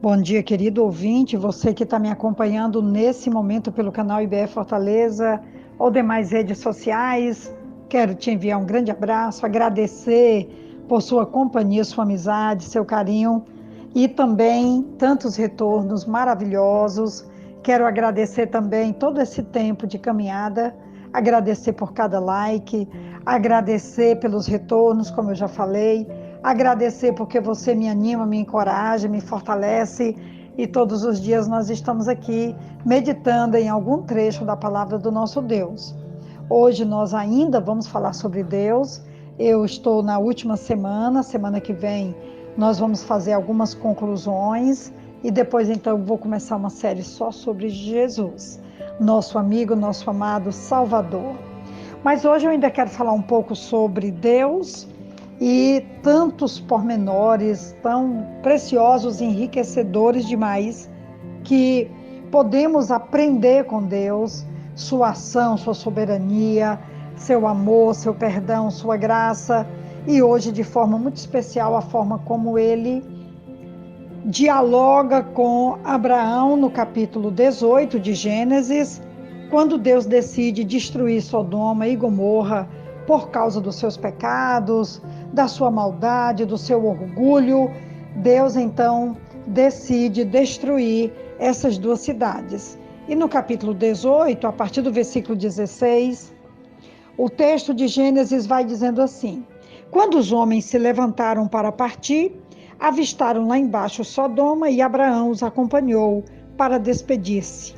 Bom dia, querido ouvinte, você que está me acompanhando nesse momento pelo canal IBE Fortaleza ou demais redes sociais. Quero te enviar um grande abraço, agradecer por sua companhia, sua amizade, seu carinho e também tantos retornos maravilhosos. Quero agradecer também todo esse tempo de caminhada, agradecer por cada like, agradecer pelos retornos, como eu já falei. Agradecer porque você me anima, me encoraja, me fortalece e todos os dias nós estamos aqui meditando em algum trecho da palavra do nosso Deus. Hoje nós ainda vamos falar sobre Deus. Eu estou na última semana que vem nós vamos fazer algumas conclusões e depois então vou começar uma série só sobre Jesus, nosso amigo, nosso amado Salvador. Mas hoje eu ainda quero falar um pouco sobre Deus e tantos pormenores tão preciosos e enriquecedores demais que podemos aprender com Deus, sua ação, sua soberania, seu amor, seu perdão, sua graça, e hoje de forma muito especial a forma como ele dialoga com Abraão no capítulo 18 de Gênesis, quando Deus decide destruir Sodoma e Gomorra por causa dos seus pecados, da sua maldade, do seu orgulho. Deus então decide destruir essas duas cidades. E no capítulo 18, a partir do versículo 16, o texto de Gênesis vai dizendo assim: quando os homens se levantaram para partir, avistaram lá embaixo Sodoma e Abraão os acompanhou para despedir-se.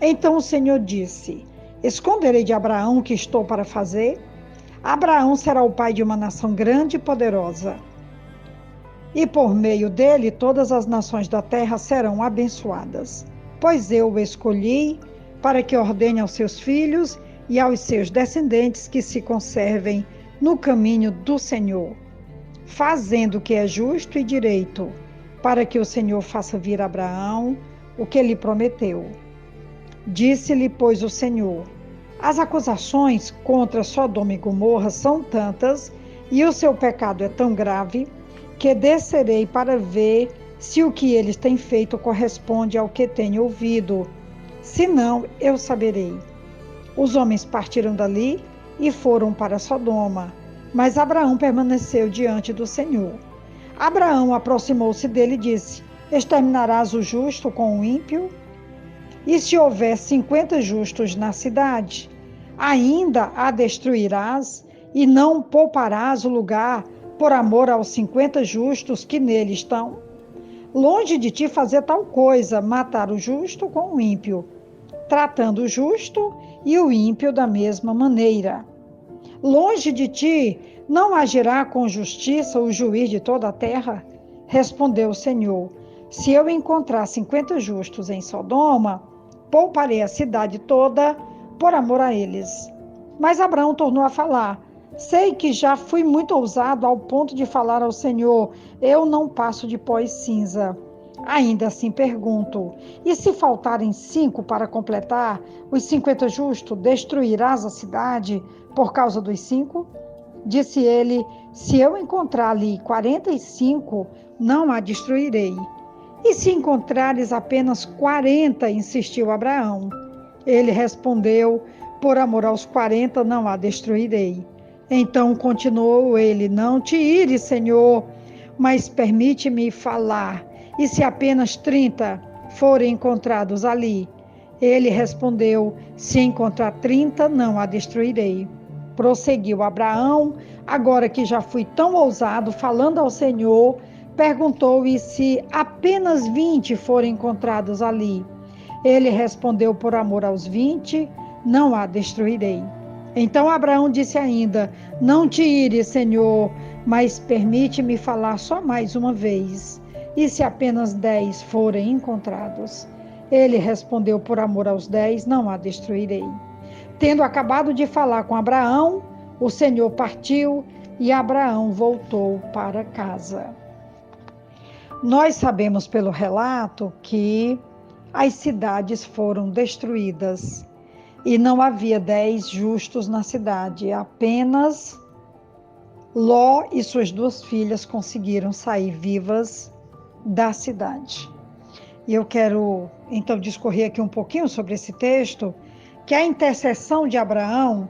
Então o Senhor disse: esconderei de Abraão o que estou para fazer? Abraão será o pai de uma nação grande e poderosa, e por meio dele todas as nações da terra serão abençoadas. Pois eu o escolhi para que ordene aos seus filhos e aos seus descendentes que se conservem no caminho do Senhor, fazendo o que é justo e direito, para que o Senhor faça vir a Abraão o que lhe prometeu. Disse-lhe, pois, o Senhor: as acusações contra Sodoma e Gomorra são tantas, e o seu pecado é tão grave, que descerei para ver se o que eles têm feito corresponde ao que tenho ouvido. Se não, eu saberei. Os homens partiram dali e foram para Sodoma, mas Abraão permaneceu diante do Senhor. Abraão aproximou-se dele e disse: exterminarás o justo com o ímpio? E se houver 50 justos na cidade, ainda a destruirás e não pouparás o lugar por amor aos 50 justos que nele estão? Longe de ti fazer tal coisa, matar o justo com o ímpio, tratando o justo e o ímpio da mesma maneira. Longe de ti não agirá com justiça o juiz de toda a terra? Respondeu o Senhor: se eu encontrar 50 justos em Sodoma, pouparei a cidade toda por amor a eles. Mas Abraão tornou a falar: sei que já fui muito ousado ao ponto de falar ao Senhor: eu não passo de pó e cinza. Ainda assim pergunto: e se faltarem 5 para completar os 50 justos, destruirás a cidade por causa dos 5? Disse ele: se eu encontrar ali 45, não a destruirei. E se encontrares apenas 40, insistiu Abraão. Ele respondeu: por amor aos 40, não a destruirei. Então continuou ele: não te ires, Senhor, mas permite-me falar. E se apenas 30 forem encontrados ali? Ele respondeu: se encontrar 30, não a destruirei. Prosseguiu Abraão: agora que já fui tão ousado, falando ao Senhor, perguntou: e se apenas 20 forem encontrados ali? Ele respondeu: por amor aos 20, não a destruirei. Então Abraão disse ainda: não te ires, Senhor, mas permite-me falar só mais uma vez. E se apenas 10 forem encontrados? Ele respondeu: por amor aos 10, não a destruirei. Tendo acabado de falar com Abraão, o Senhor partiu e Abraão voltou para casa. Nós sabemos pelo relato que as cidades foram destruídas e não havia 10 justos na cidade, apenas Ló e suas 2 filhas conseguiram sair vivas da cidade. E eu quero, então, discorrer aqui um pouquinho sobre esse texto, que a intercessão de Abraão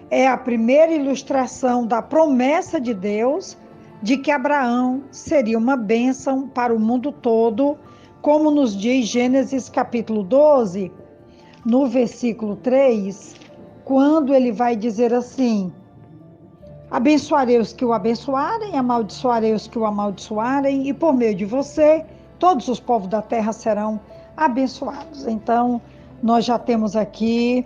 é a primeira ilustração da promessa de Deus de que Abraão seria uma bênção para o mundo todo, como nos diz Gênesis capítulo 12, no versículo 3, quando ele vai dizer assim: abençoarei os que o abençoarem, amaldiçoarei os que o amaldiçoarem, e por meio de você, todos os povos da terra serão abençoados. Então, nós já temos aqui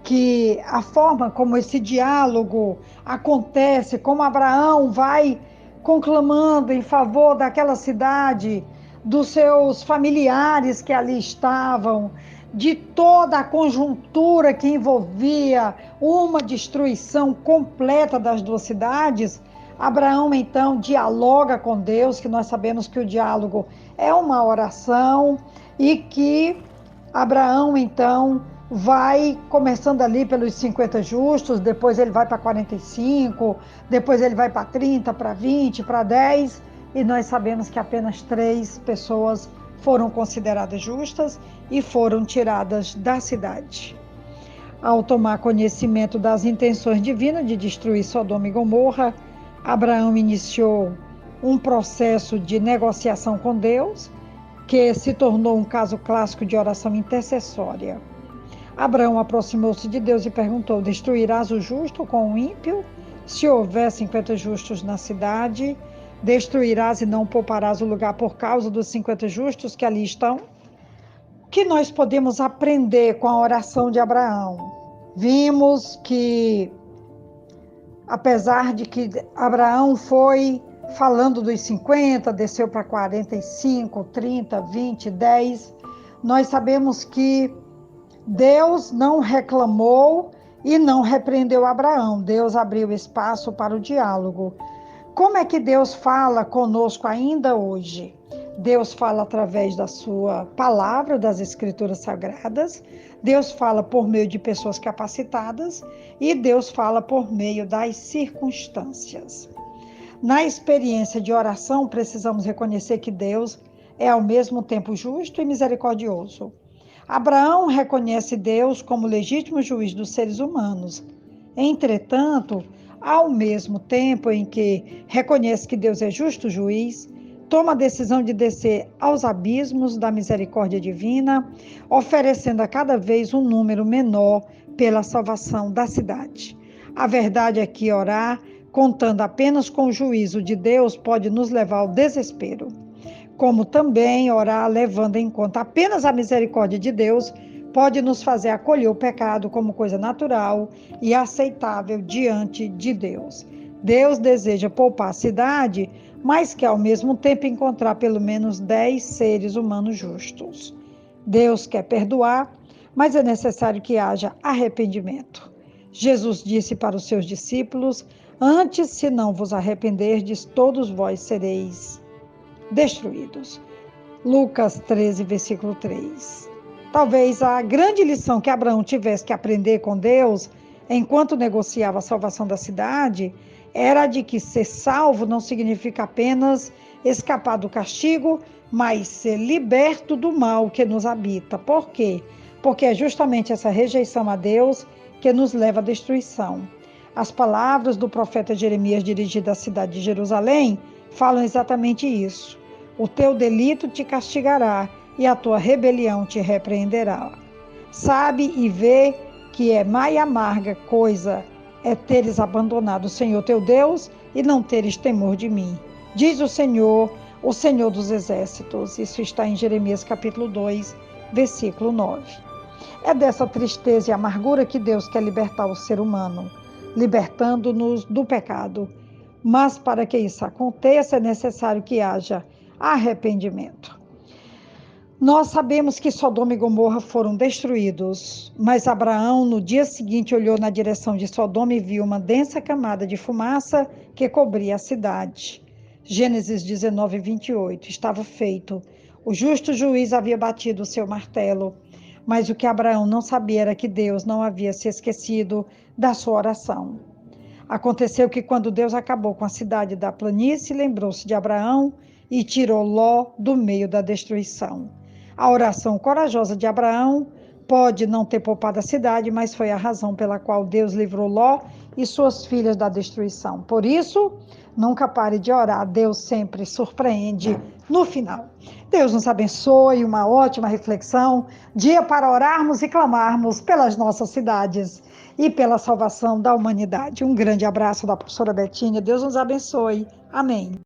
que a forma como esse diálogo acontece, como Abraão vai conclamando em favor daquela cidade, dos seus familiares que ali estavam, de toda a conjuntura que envolvia uma destruição completa das 2 cidades, Abraão então dialoga com Deus, que nós sabemos que o diálogo é uma oração, e que Abraão então vai começando ali pelos 50 justos, depois ele vai para 45, depois ele vai para 30, para 20, para 10, e nós sabemos que apenas 3 pessoas foram consideradas justas e foram tiradas da cidade. Ao tomar conhecimento das intenções divinas de destruir Sodoma e Gomorra, Abraão iniciou um processo de negociação com Deus, que se tornou um caso clássico de oração intercessória. Abraão aproximou-se de Deus e perguntou: destruirás o justo com o ímpio? Se houver 50 justos na cidade, destruirás e não pouparás o lugar por causa dos 50 justos que ali estão? O que nós podemos aprender com a oração de Abraão? Vimos que, apesar de que Abraão foi falando dos 50, desceu para 45, 30, 20, 10, nós sabemos que Deus não reclamou e não repreendeu Abraão. Deus abriu espaço para o diálogo. Como é que Deus fala conosco ainda hoje? Deus fala através da sua palavra, das escrituras sagradas. Deus fala por meio de pessoas capacitadas e Deus fala por meio das circunstâncias. Na experiência de oração, precisamos reconhecer que Deus é ao mesmo tempo justo e misericordioso. Abraão reconhece Deus como legítimo juiz dos seres humanos. Entretanto, ao mesmo tempo em que reconhece que Deus é justo juiz, toma a decisão de descer aos abismos da misericórdia divina, oferecendo a cada vez um número menor pela salvação da cidade. A verdade é que orar, contando apenas com o juízo de Deus, pode nos levar ao desespero. Como também orar levando em conta apenas a misericórdia de Deus pode nos fazer acolher o pecado como coisa natural e aceitável diante de Deus. Deus deseja poupar a cidade, mas quer ao mesmo tempo encontrar pelo menos 10 seres humanos justos. Deus quer perdoar, mas é necessário que haja arrependimento. Jesus disse para os seus discípulos: antes, se não vos arrependerdes, todos vós sereis destruídos. Lucas 13, versículo 3. Talvez a grande lição que Abraão tivesse que aprender com Deus, enquanto negociava a salvação da cidade, era de que ser salvo não significa apenas escapar do castigo, mas ser liberto do mal que nos habita. Por quê? Porque é justamente essa rejeição a Deus que nos leva à destruição. As palavras do profeta Jeremias dirigidas à cidade de Jerusalém falam exatamente isso. O teu delito te castigará e a tua rebelião te repreenderá. Sabe e vê que é mais amarga coisa é teres abandonado o Senhor teu Deus e não teres temor de mim. Diz o Senhor dos exércitos. Isso está em Jeremias capítulo 2, versículo 9. É dessa tristeza e amargura que Deus quer libertar o ser humano, libertando-nos do pecado. Mas para que isso aconteça, é necessário que haja arrependimento. Nós sabemos que Sodoma e Gomorra foram destruídos, mas Abraão, no dia seguinte, olhou na direção de Sodoma e viu uma densa camada de fumaça que cobria a cidade. Gênesis 19, 28. Estava feito. O justo juiz havia batido o seu martelo, mas o que Abraão não sabia era que Deus não havia se esquecido da sua oração. Aconteceu que quando Deus acabou com a cidade da planície, lembrou-se de Abraão e tirou Ló do meio da destruição. A oração corajosa de Abraão pode não ter poupado a cidade, mas foi a razão pela qual Deus livrou Ló e suas filhas da destruição. Por isso, nunca pare de orar, Deus sempre surpreende no final. Deus nos abençoe, uma ótima reflexão, dia para orarmos e clamarmos pelas nossas cidades e pela salvação da humanidade. Um grande abraço da professora Betinha, Deus nos abençoe. Amém.